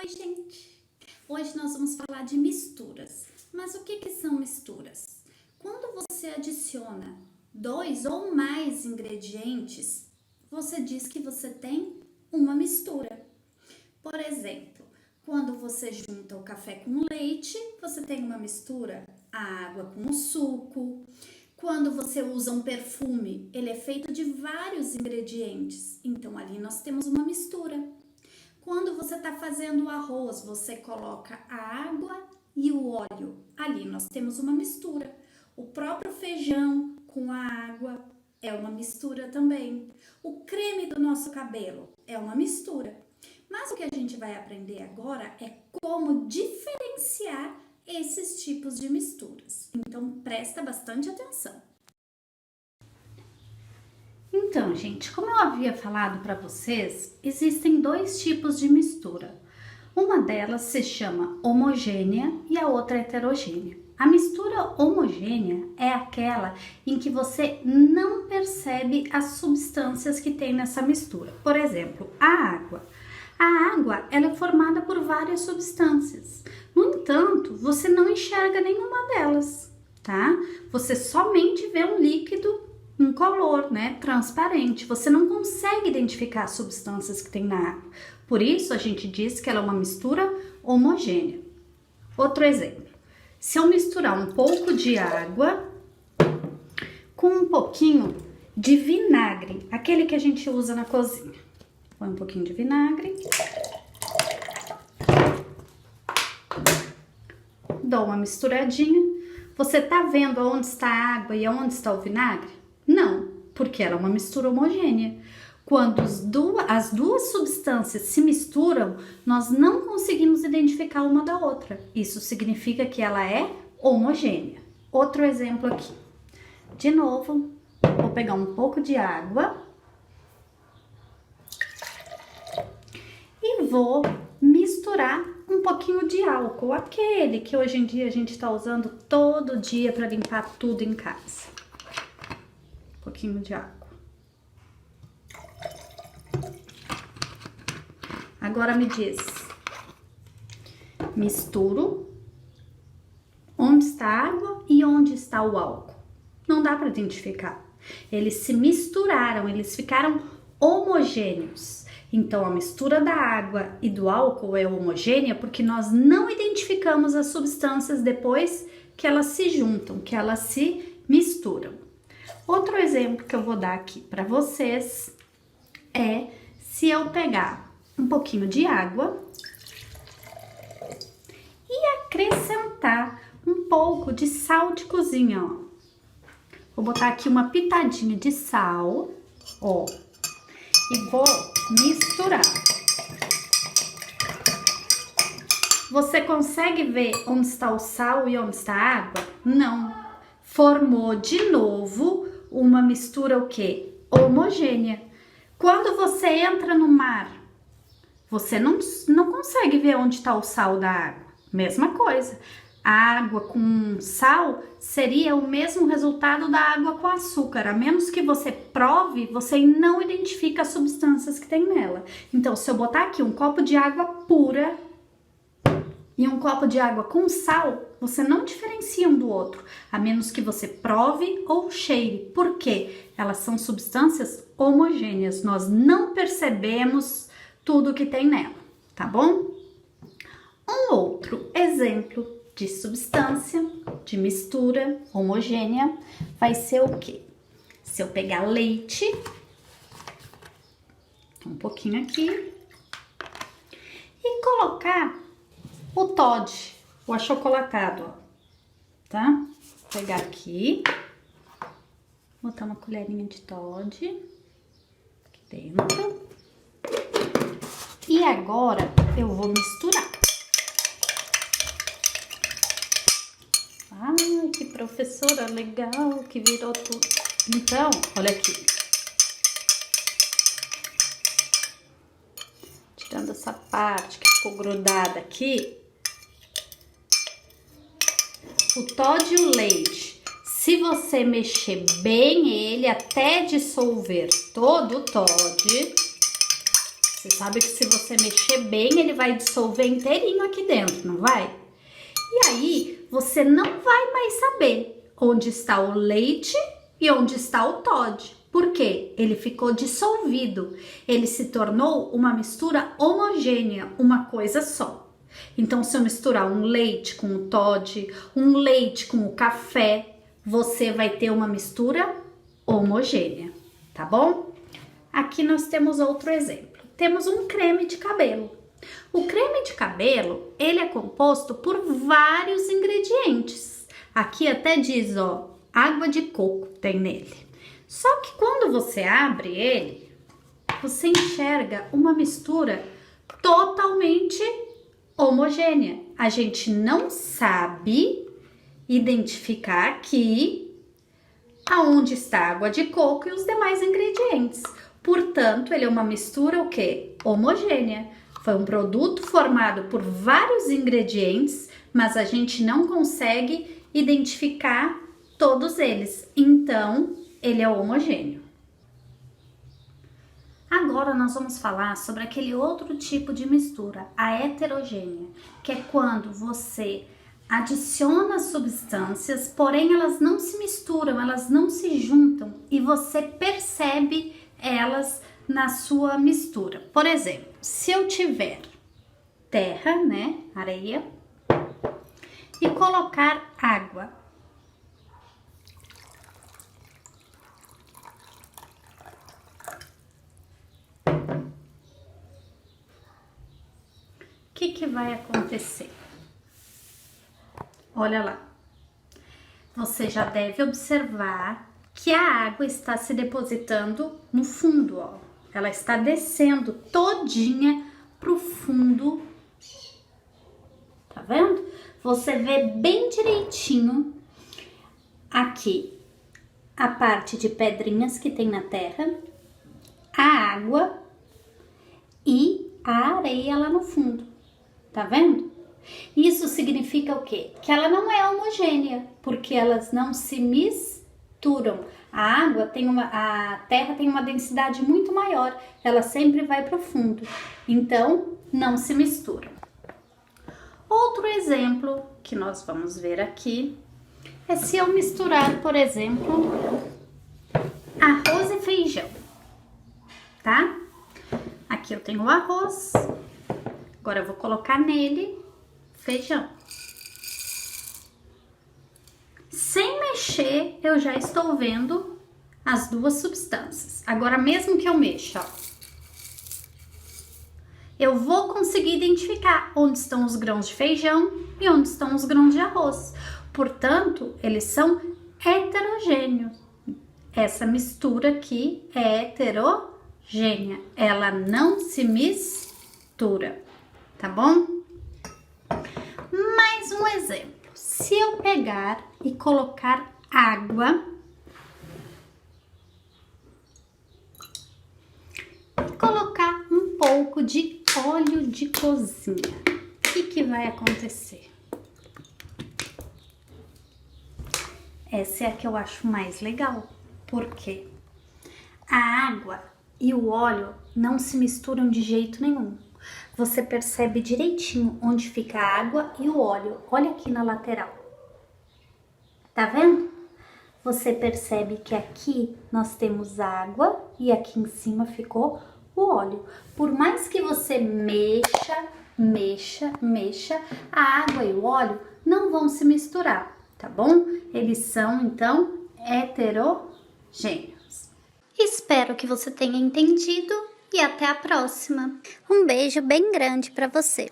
Oi, gente! Hoje nós vamos falar de misturas. Mas o que são misturas? Quando você adiciona 2 ou mais ingredientes, você diz que você tem uma mistura. Por exemplo, quando você junta o café com leite, você tem uma mistura, a água com o suco. Quando você usa um perfume, ele é feito de vários ingredientes, então ali nós temos uma mistura. Quando você está fazendo o arroz, você coloca a água e o óleo. Ali nós temos uma mistura. O próprio feijão com a água é uma mistura também. O creme do nosso cabelo é uma mistura. Mas o que a gente vai aprender agora é como diferenciar esses tipos de misturas. Então, presta bastante atenção. Então, gente, como eu havia falado para vocês, existem 2 tipos de mistura. Uma delas se chama homogênea e a outra heterogênea. A mistura homogênea é aquela em que você não percebe as substâncias que tem nessa mistura. Por exemplo, a água. A água, ela é formada por várias substâncias. No entanto, você não enxerga nenhuma delas, tá? Você somente vê um líquido incolor, né? Transparente. Você não consegue identificar as substâncias que tem na água. Por isso, a gente diz que ela é uma mistura homogênea. Outro exemplo. Se eu misturar um pouco de água com um pouquinho de vinagre, aquele que a gente usa na cozinha. Põe um pouquinho de vinagre. Dou uma misturadinha. Você tá vendo onde está a água e onde está o vinagre? Não, porque ela é uma mistura homogênea. Quando as duas substâncias se misturam, nós não conseguimos identificar uma da outra. Isso significa que ela é homogênea. Outro exemplo aqui. De novo, vou pegar um pouco de água e vou misturar um pouquinho de álcool, aquele que hoje em dia a gente está usando todo dia para limpar tudo em casa. Um pouquinho de água. Agora me diz, misturo, onde está a água e onde está o álcool? Não dá para identificar. Eles se misturaram, eles ficaram homogêneos. Então, a mistura da água e do álcool é homogênea porque nós não identificamos as substâncias depois que elas se juntam, que elas se misturam. Outro exemplo que eu vou dar aqui para vocês é se eu pegar um pouquinho de água e acrescentar um pouco de sal de cozinha, ó. Vou botar aqui uma pitadinha de sal, ó, e vou misturar. Você consegue ver onde está o sal e onde está a água? Não. Formou de novo uma mistura o quê? Homogênea. Quando você entra no mar, você não consegue ver onde está o sal da água. Mesma coisa. A água com sal seria o mesmo resultado da água com açúcar. A menos que você prove, você não identifica as substâncias que tem nela. Então, se eu botar aqui um copo de água pura e um copo de água com sal, você não diferencia um do outro, a menos que você prove ou cheire. Por quê? Elas são substâncias homogêneas. Nós não percebemos tudo que tem nela, tá bom? Um outro exemplo de substância, de mistura homogênea, vai ser o quê? Se eu pegar leite, um pouquinho aqui, e colocar o Toddy, o achocolatado, ó, tá? Vou pegar aqui, botar uma colherinha de Toddy aqui dentro. E agora eu vou misturar. Ai, que professora legal que virou tudo. Então, olha aqui. Tirando essa parte que ficou grudada aqui. O Toddy e o leite. Se você mexer bem ele até dissolver todo o Toddy, Você sabe que se você mexer bem, ele vai dissolver inteirinho aqui dentro, não vai? E aí, você não vai mais saber onde está o leite e onde está o Toddy. Por quê? Ele ficou dissolvido. Ele se tornou uma mistura homogênea, uma coisa só. Então, se eu misturar um leite com o Toddy, um leite com o café, você vai ter uma mistura homogênea, tá bom? Aqui nós temos outro exemplo. Temos um creme de cabelo. O creme de cabelo, ele é composto por vários ingredientes. Aqui até diz, ó, água de coco tem nele. Só que quando você abre ele, você enxerga uma mistura totalmente homogênea. A gente não sabe identificar aqui aonde está a água de coco e os demais ingredientes. Portanto, ele é uma mistura o quê? Homogênea. Foi um produto formado por vários ingredientes, mas a gente não consegue identificar todos eles. Então, ele é homogêneo. Agora nós vamos falar sobre aquele outro tipo de mistura, a heterogênea, que é quando você adiciona substâncias, porém elas não se misturam, elas não se juntam e você percebe elas na sua mistura. Por exemplo, se eu tiver terra, né, areia, e colocar água, o que vai acontecer? Olha lá, você já deve observar que a água está se depositando no fundo, ó. Ela está descendo todinha pro fundo, tá vendo? Você vê bem direitinho aqui a parte de pedrinhas que tem na terra, a água e a areia lá no fundo, tá vendo? Isso significa o quê? Que ela não é homogênea, porque elas não se misturam. A terra tem uma densidade muito maior, ela sempre vai para o fundo, então não se misturam. Outro exemplo que nós vamos ver aqui é se eu misturar, por exemplo, arroz e feijão, tá? Aqui eu tenho o arroz, agora eu vou colocar nele feijão. Sem mexer, eu já estou vendo as duas substâncias. Agora, mesmo que eu mexa, ó, eu vou conseguir identificar onde estão os grãos de feijão e onde estão os grãos de arroz. Portanto, eles são heterogêneos. Essa mistura aqui é heterogênea. Ela não se mistura, tá bom? Mais um exemplo. Se eu pegar e colocar água e colocar um pouco de óleo de cozinha, o que vai acontecer? Essa é a que eu acho mais legal, porque a água e o óleo não se misturam de jeito nenhum. Você percebe direitinho onde fica a água e o óleo. Olha aqui na lateral. Tá vendo? Você percebe que aqui nós temos água e aqui em cima ficou o óleo. Por mais que você mexa, a água e o óleo não vão se misturar, tá bom? Eles são, então, heterogêneos. Espero que você tenha entendido. E até a próxima. Um beijo bem grande para você.